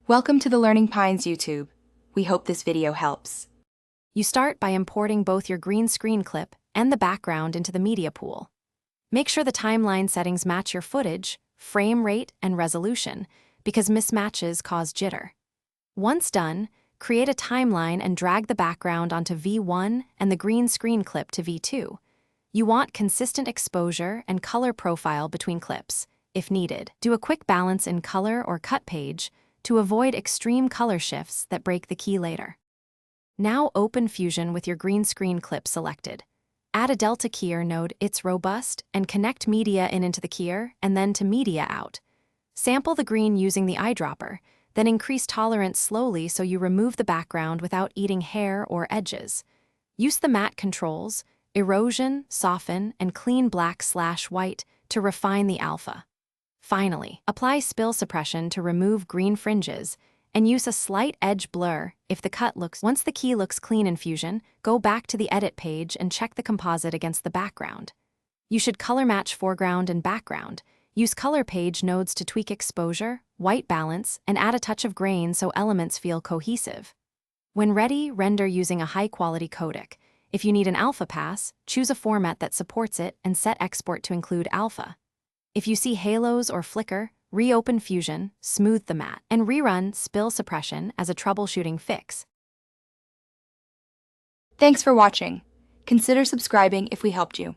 Welcome to the Learning Pines YouTube. We hope this video helps. You start by importing both your green screen clip and the background into the media pool. Make sure the timeline settings match your footage, frame rate, and resolution, because mismatches cause jitter. Once done, create a timeline and drag the background onto V1 and the green screen clip to V2. You want consistent exposure and color profile between clips, if needed. Do a quick balance in color or cut page to avoid extreme color shifts that break the key later. Now open Fusion with your green screen clip selected. Add a delta keyer node It's Robust and connect media in into the keyer and then to media out. Sample the green using the eyedropper, then increase tolerance slowly so you remove the background without eating hair or edges. Use the matte controls, erosion, soften, and clean black/white to refine the alpha. Finally, apply spill suppression to remove green fringes and use a slight edge blur if the cut looks. Once the key looks clean in Fusion, go back to the edit page and check the composite against the background. You should color match foreground and background. Use color page nodes to tweak exposure, white balance, and add a touch of grain so elements feel cohesive. When ready, render using a high-quality codec. If you need an alpha pass, choose a format that supports it and set export to include alpha. If you see halos or flicker, reopen Fusion, smooth the matte, and rerun spill suppression as a troubleshooting fix. Thanks for watching. Consider subscribing if we helped you.